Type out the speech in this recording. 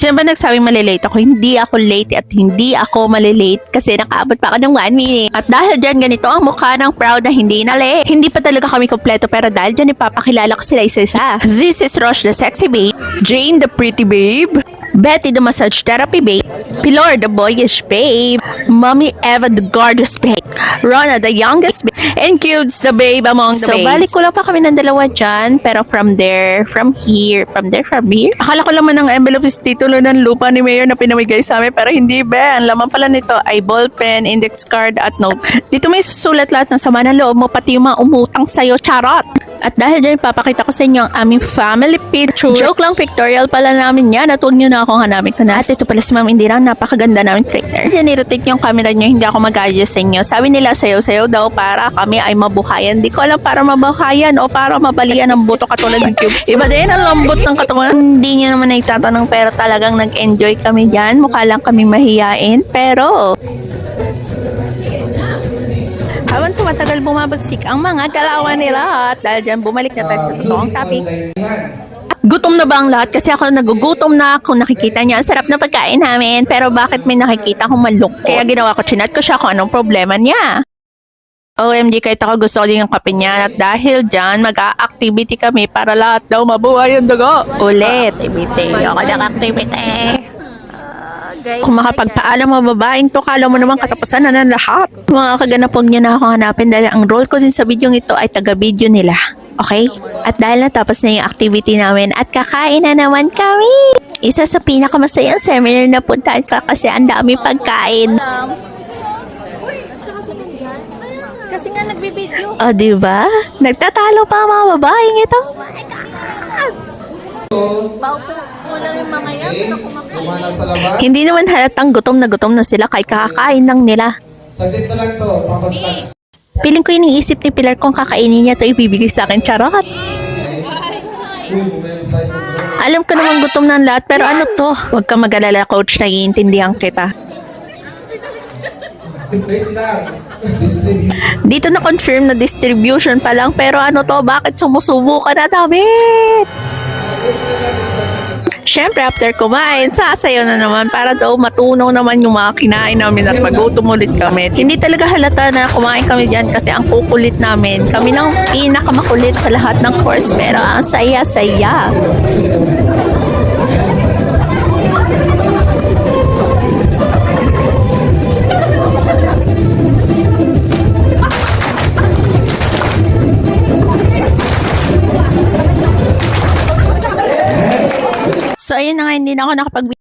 Sino ba nagsabing malilate ako? Hindi ako late at hindi ako malilate kasi nakaabot pa ako ng 1 minute. At dahil dyan, ganito ang mukha ng proud na hindi na late. Hindi pa talaga kami kompleto pero dahil dyan ipapakilala ko sila isa-isa. This is Rosh the sexy babe, Jane the pretty babe, Betty the massage therapy babe, Pilor the boyish babe, Mommy Eva the gorgeous babe, Rona the youngest babe, and Cubes the babe among the babes. So balik ko lang pa kami ng dalawa dyan, pero from here. Akala ko laman ng envelope is titulo ng lupa ni Mayor na pinamigay sa amin, pero hindi ba. Ang laman pala nito ay ballpen, index card at note. Dito may susulat lahat ng sama ng loob mo, pati yung mga umutang sa'yo, charot! At dahil dyan, papakita ko sa inyo ang aming family picture. Joke lang, pictorial pala namin yan at huwag nyo na akong hanapin ko na. At ito pala si Ma'am Indira, napakaganda namin trainer. Yan, i-rotate yung camera nyo, hindi ako mag-adjust sa inyo. Sabi nila, sayaw-sayaw daw para kami ay mabuhayan. Di ko alam para mabuhayan o para mabalian ng buto katulad ng Cubes. Iba din ang lambot ng katawan. Hindi nyo naman naitatanong pero talagang nag-enjoy kami dyan. Mukha lang kami mahiyain pero habang tumatagal bumabagsik ang mga galawan nila at dahil dyan bumalik na tayo sa totoong topic. Gutom na ba ang lahat? Kasi ako nagugutom na kung nakikita niya. Ang sarap na pagkain namin. Pero bakit may nakikita akong malungkot? Kaya ginawa ko, chinat ko siya kung anong problema niya. OMG, kahit ako gusto ko din ang kape niya. At dahil dyan, mag-a-activity kami para lahat daw mabuhay ang dugo. Ulit. Activity. Ako nag-activity. Kung makapagpaalam mo babaeng to, kala mo naman katapusan na ng lahat. Mga kaganap, huwag niyo na ako hanapin dahil ang role ko din sa video ito ay taga-video nila. Okay? At dahil natapos na yung activity namin at kakain na naman kami. Isa sa pinakamasayang seminar na puntaan ka kasi ang dami pagkain. Kasi nga nagbibideo. O, diba? Nagtatalo pa ang mga babaeng ito. Oh my God! Kulang yung mga yan, pero kumakain. Hindi naman halatang gutom na sila kay kakakain lang nila. Saglit na lang to, tapos na. Piling ko iniisip ni Pilar kung kakainin niya to ibibigay sa akin, charot. Alam ko naman gutom ng lahat, pero ano to? Huwag ka mag-alala, coach, naiintindihan kita. Wait lang. Dito na confirm na distribution pa lang, pero ano to? Bakit sumusubo ka na, damit? Siyempre, after kumain, sasayaw na naman para daw matunaw naman yung mga kinain namin at magutom ulit kami. Hindi talaga halata na kumain kami dyan kasi ang kukulit namin. Kami lang pinakamakulit sa lahat ng course pero ang saya-saya. So ayun na nga, hindi na ako nakapag